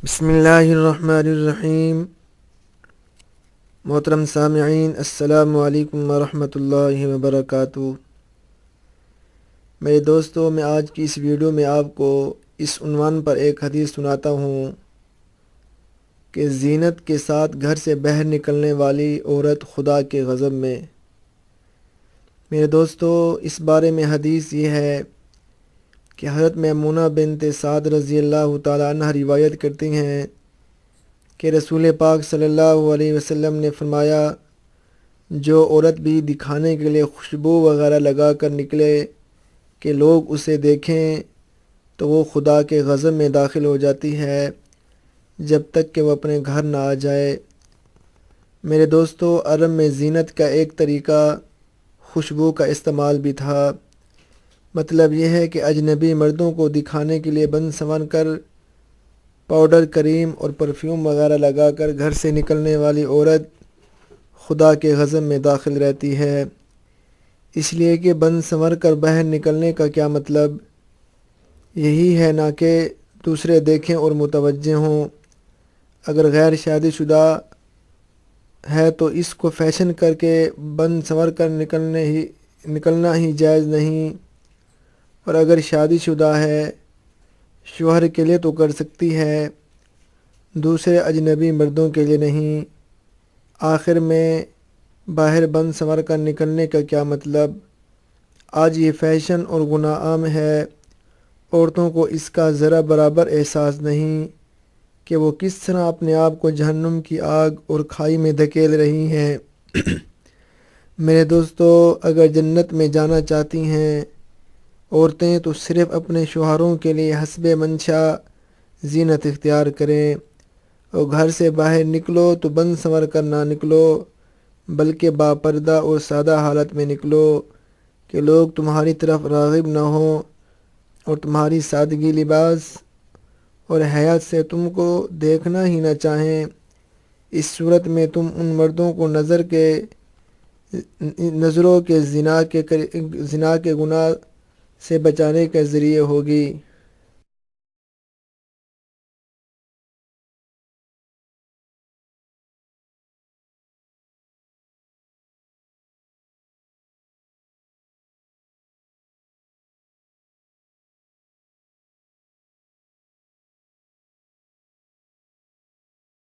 بسم اللہ الرحمن الرحیم۔ محترم سامعین، السلام علیکم ورحمۃ اللہ وبرکاتہ۔ میرے دوستو، میں آج کی اس ویڈیو میں آپ کو اس عنوان پر ایک حدیث سناتا ہوں کہ زینت کے ساتھ گھر سے باہر نکلنے والی عورت خدا کے غضب میں۔ میرے دوستو، اس بارے میں حدیث یہ ہے کہ حضرت میمونہ بنت سعد رضی اللہ تعالیٰ عنہ روایت کرتی ہیں کہ رسول پاک صلی اللہ علیہ وسلم نے فرمایا، جو عورت بھی دکھانے کے لیے خوشبو وغیرہ لگا کر نکلے کہ لوگ اسے دیکھیں تو وہ خدا کے غضب میں داخل ہو جاتی ہے جب تک کہ وہ اپنے گھر نہ آ جائے۔ میرے دوستو، عرب میں زینت کا ایک طریقہ خوشبو کا استعمال بھی تھا۔ مطلب یہ ہے کہ اجنبی مردوں کو دکھانے کے لیے بن سنور کر پاؤڈر، کریم اور پرفیوم وغیرہ لگا کر گھر سے نکلنے والی عورت خدا کے غضب میں داخل رہتی ہے۔ اس لیے کہ بن سنور کر باہر نکلنے کا کیا مطلب یہی ہے نہ کہ دوسرے دیکھیں اور متوجہ ہوں۔ اگر غیر شادی شدہ ہے تو اس کو فیشن کر کے بن سنور کر نکلنا ہی جائز نہیں، اور اگر شادی شدہ ہے شوہر کے لیے تو کر سکتی ہے، دوسرے اجنبی مردوں کے لیے نہیں۔ آخر میں باہر بن سنور کر نکلنے کا کیا مطلب؟ آج یہ فیشن اور گناہ عام ہے۔ عورتوں کو اس کا ذرا برابر احساس نہیں کہ وہ کس طرح اپنے آپ کو جہنم کی آگ اور کھائی میں دھکیل رہی ہیں۔ میرے دوستو، اگر جنت میں جانا چاہتی ہیں عورتیں تو صرف اپنے شوہروں کے لیے حسب منشا زینت اختیار کریں، اور گھر سے باہر نکلو تو بن سنور کر نہ نکلو، بلکہ باپردہ اور سادہ حالت میں نکلو کہ لوگ تمہاری طرف راغب نہ ہوں اور تمہاری سادگی لباس اور حیات سے تم کو دیکھنا ہی نہ چاہیں۔ اس صورت میں تم ان مردوں کو نظروں کے زنا کے گناہ سے بچانے کے ذریعے ہوگی۔